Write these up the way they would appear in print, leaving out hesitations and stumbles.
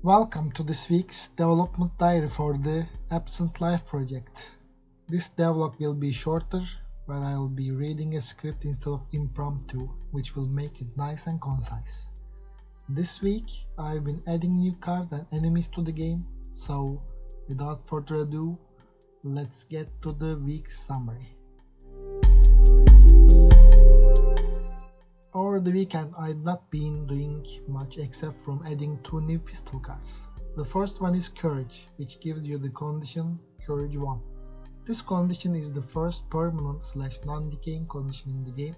Welcome to this week's development diary for the Absent Life project. This devlog will be shorter, where I'll be reading a script instead of impromptu, which will make it nice and concise. This week, I've been adding new cards and enemies to the game, so without further ado, let's get to the week's summary. Over the weekend, I'd not been doing much except from adding 2 new pistol cards. The first one is Courage, which gives you the condition Courage 1. This condition is the first permanent / non-decaying condition in the game,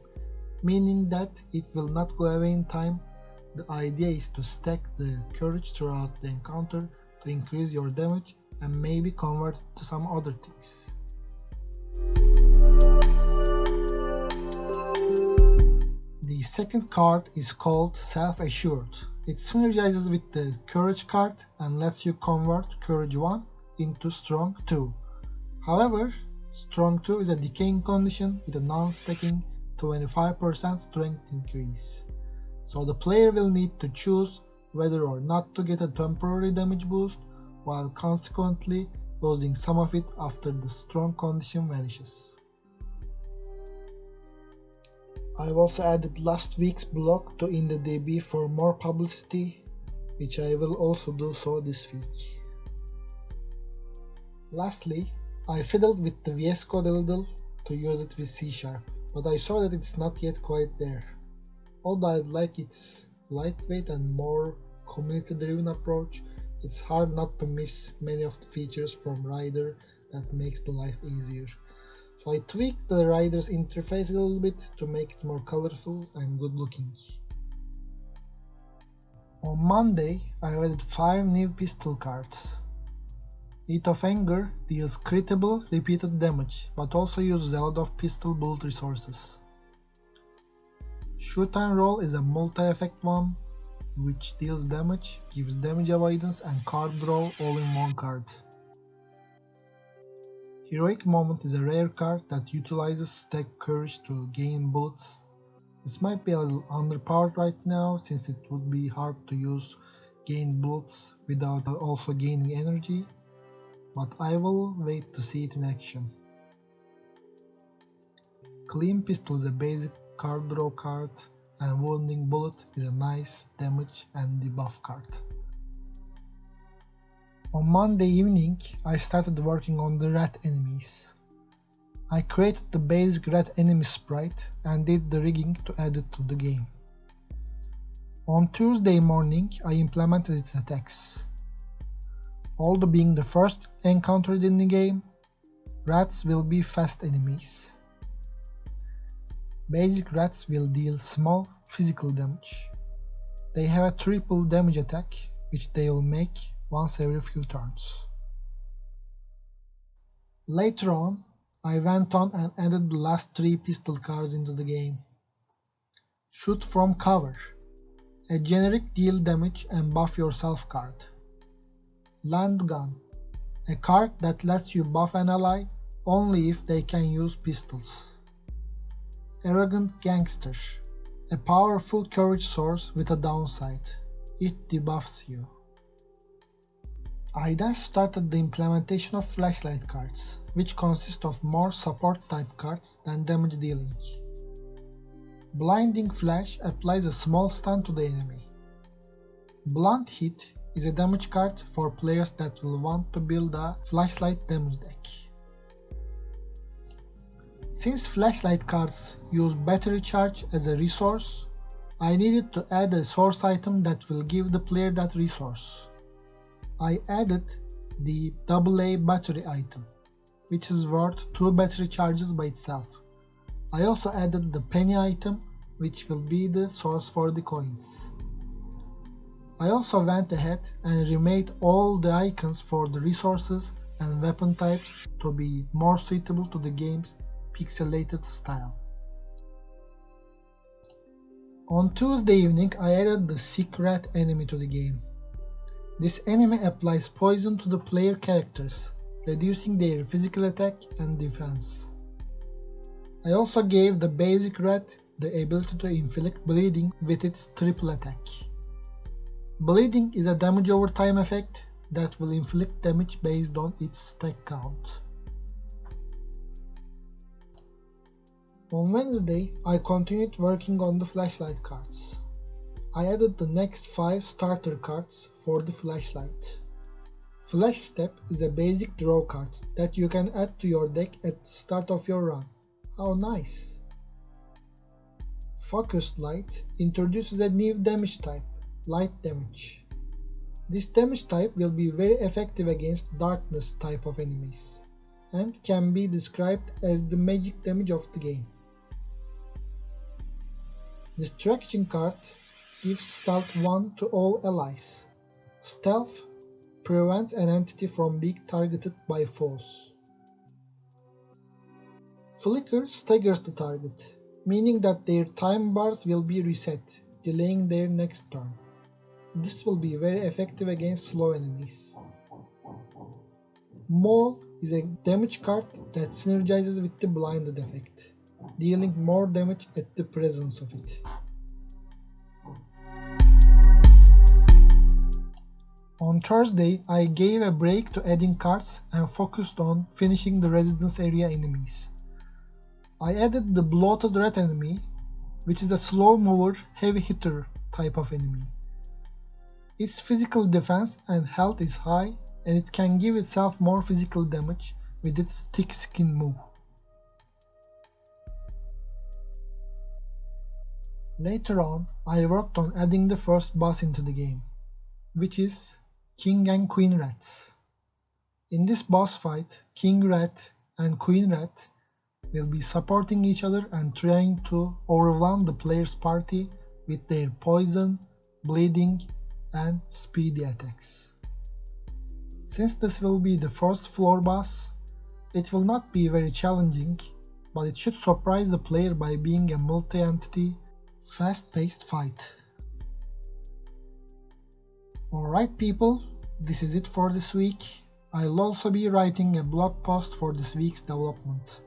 meaning that it will not go away in time. The idea is to stack the Courage throughout the encounter to increase your damage and maybe convert it to some other things. The second card is called Self-Assured. It synergizes with the Courage card and lets you convert Courage 1 into Strong 2. However, Strong 2 is a decaying condition with a non-stacking 25% strength increase. So the player will need to choose whether or not to get a temporary damage boost, while consequently losing some of it after the strong condition vanishes. I've also added last week's blog to IndieDB for more publicity, which I will also do so this week. Lastly, I fiddled with the VS Code a little to use it with C#, but I saw that it's not yet quite there. Although I like its lightweight and more community-driven approach, it's hard not to miss many of the features from Rider that makes the life easier. So I tweaked the Rider's interface a little bit to make it more colorful and good looking. On Monday, I added 5 new pistol cards. Heat of Anger deals critable repeated damage, but also uses a lot of pistol bullet resources. Shoot and Roll is a multi-effect one, which deals damage, gives damage avoidance and card draw all in one card. Heroic Moment is a rare card that utilizes stack courage to gain bullets. This might be a little underpowered right now, since it would be hard to use gain bullets without also gaining energy, but I will wait to see it in action. Clean Pistol is a basic card draw card, and Wounding Bullet is a nice damage and debuff card. On Monday evening, I started working on the rat enemies. I created the basic rat enemy sprite and did the rigging to add it to the game. On Tuesday morning, I implemented its attacks. Although being the first encountered in the game, rats will be fast enemies. Basic rats will deal small physical damage. They have a triple damage attack, which they will make once every few turns. Later on, I went on and added the last 3 pistol cards into the game. Shoot from Cover, a generic deal damage and buff yourself card. Land Gun, a card that lets you buff an ally only if they can use pistols. Arrogant Gangster, a powerful courage source with a downside, it debuffs you. I then started the implementation of flashlight cards, which consist of more support type cards than damage dealing. Blinding Flash applies a small stun to the enemy. Blunt Hit is a damage card for players that will want to build a flashlight damage deck. Since flashlight cards use battery charge as a resource, I needed to add a source item that will give the player that resource. I added the AA battery item, which is worth 2 battery charges by itself. I also added the penny item, which will be the source for the coins. I also went ahead and remade all the icons for the resources and weapon types to be more suitable to the game's pixelated style. On Tuesday evening, I added the Sick Rat enemy to the game. This enemy applies poison to the player characters, reducing their physical attack and defense. I also gave the basic rat the ability to inflict bleeding with its triple attack. Bleeding is a damage over time effect that will inflict damage based on its stack count. On Wednesday, I continued working on the flashlight cards. I added the next 5 starter cards for the flashlight. Flash Step is a basic draw card that you can add to your deck at the start of your run. How nice! Focused Light introduces a new damage type, Light Damage. This damage type will be very effective against Darkness type of enemies, and can be described as the magic damage of the game. Distraction card gives Stealth 1 to all allies. Stealth prevents an entity from being targeted by foes. Flicker staggers the target, meaning that their time bars will be reset, delaying their next turn. This will be very effective against slow enemies. Maul is a damage card that synergizes with the blinded effect, dealing more damage at the presence of it. On Thursday, I gave a break to adding cards and focused on finishing the residence area enemies. I added the Bloated Rat enemy, which is a slow mover, heavy hitter type of enemy. Its physical defense and health is high, and it can give itself more physical damage with its thick skin move. Later on, I worked on adding the first boss into the game, which is King and Queen Rats. In this boss fight, King Rat and Queen Rat will be supporting each other and trying to overwhelm the player's party with their poison, bleeding, and speedy attacks. Since this will be the first floor boss, it will not be very challenging, but it should surprise the player by being a multi-entity, fast-paced fight. Alright people, this is it for this week. I'll also be writing a blog post for this week's development.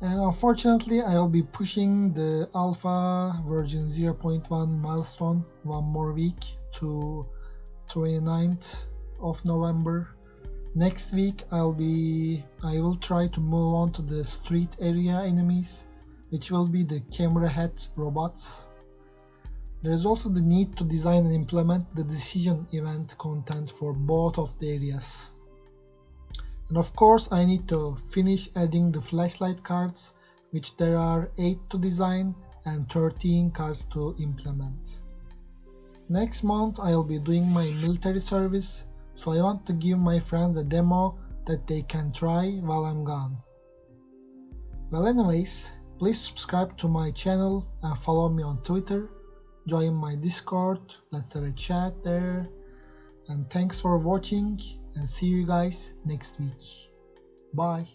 And unfortunately, I'll be pushing the alpha version 0.1 milestone one more week to 29th of November. Next week I will try to move on to the street area enemies, which will be the camera head robots. There is also the need to design and implement the decision event content for both of the areas. And of course I need to finish adding the flashlight cards, which there are 8 to design and 13 cards to implement. Next month I'll be doing my military service, so I want to give my friends a demo that they can try while I'm gone. Well anyways, please subscribe to my channel and follow me on Twitter. Join my Discord, let's have a chat there, and thanks for watching, and see you guys next week. Bye.